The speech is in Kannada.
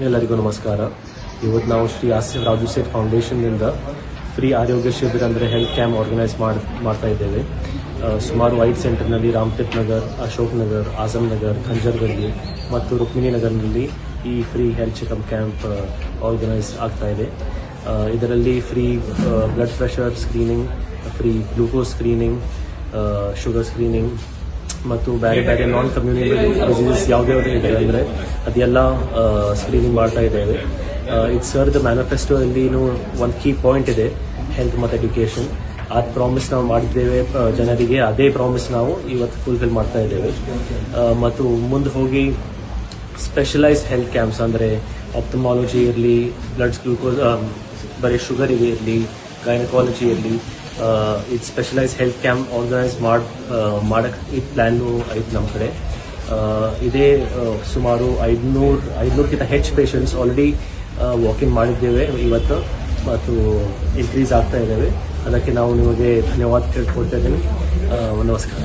ಎಲ್ಲರಿಗೂ ನಮಸ್ಕಾರ. ಇವತ್ತು ನಾವು ಶ್ರೀ ಆಸಿಫ್ ರಾಜು ಸೇಠ್ ಫೌಂಡೇಶನ್ನಿಂದ ಫ್ರೀ ಆರೋಗ್ಯ ಶಿಬಿರ ಅಂದರೆ ಹೆಲ್ತ್ ಕ್ಯಾಂಪ್ ಆರ್ಗನೈಸ್ ಮಾಡ್ತಾ ಇದ್ದೇವೆ. ಸುಮಾರು 5 ಸೆಂಟರ್ನಲ್ಲಿ ರಾಮಟೆಕ್ ನಗರ್, ಅಶೋಕ್ ನಗರ್, ಆಜಮ್ ನಗರ್, ಖಂಜರ್ಗಲ್ಲಿ ಮತ್ತು ರುಕ್ಮಿಣಿ ನಗರ್ನಲ್ಲಿ ಈ free health checkup camp organise ಆಗ್ತಾ ಇದೆ. ಇದರಲ್ಲಿ free blood pressure screening, free glucose screening, sugar screening ಮತ್ತು ಬೇರೆ ಬೇರೆ ನಾನ್ ಕಮ್ಯುನಿಕೇಬಲ್ ಡಿಸೀಸಸ್ ಯಾವುದೇ ಇದೆ ಅಂದರೆ ಅದೆಲ್ಲ ಸ್ಕ್ರೀನಿಂಗ್ ಮಾಡ್ತಾ ಇದ್ದೇವೆ. ಇದು ಸರ್ದ ಮ್ಯಾನಿಫೆಸ್ಟೋದಲ್ಲಿನೂ ಒಂದು ಕೀ ಪಾಯಿಂಟ್ ಇದೆ, ಹೆಲ್ತ್ ಮತ್ತು ಎಡ್ಯುಕೇಷನ್. ಆ ಪ್ರಾಮಿಸ್ ನಾವು ಮಾಡಿದ್ದೇವೆ ಜನರಿಗೆ, ಅದೇ ಪ್ರಾಮಿಸ್ ನಾವು ಇವತ್ತು ಫುಲ್ಫಿಲ್ ಮಾಡ್ತಾ ಇದ್ದೇವೆ. ಮತ್ತು ಮುಂದೆ ಹೋಗಿ ಸ್ಪೆಷಲೈಸ್ಡ್ ಹೆಲ್ತ್ ಕ್ಯಾಂಪ್ಸ್ ಅಂದರೆ ಆಪ್ಟಮಾಲಜಿ ಇರಲಿ, ಬ್ಲಡ್ ಗ್ಲೂಕೋಸ್ ಬರೀ ಶುಗರಿಗೆ ಇರಲಿ, ಗೈನಕಾಲಜಿ ಇರಲಿ, ಇದು ಸ್ಪೆಷಲೈಸ್ ಹೆಲ್ತ್ ಕ್ಯಾಂಪ್ ಆರ್ಗನೈಸ್ ಮಾಡೋಕ್ಕೆ ಇದು ಪ್ಲ್ಯಾನು ಐತೆ ನಮ್ಮ ಕಡೆ. ಇದೇ ಸುಮಾರು 500ಕ್ಕಿಂತ ಹೆಚ್ಚು ಪೇಷಂಟ್ಸ್ ಆಲ್ರೆಡಿ ವಾಕಿಂಗ್ ಮಾಡಿದ್ದೇವೆ ಇವತ್ತು ಮತ್ತು ಇನ್ಕ್ರೀಸ್ ಆಗ್ತಾ ಇದ್ದೇವೆ. ಅದಕ್ಕೆ ನಾವು ನಿಮಗೆ ಧನ್ಯವಾದ ಕೇಳ್ಕೊಳ್ತಾ ಇದ್ದೀನಿ. ನಮಸ್ಕಾರ.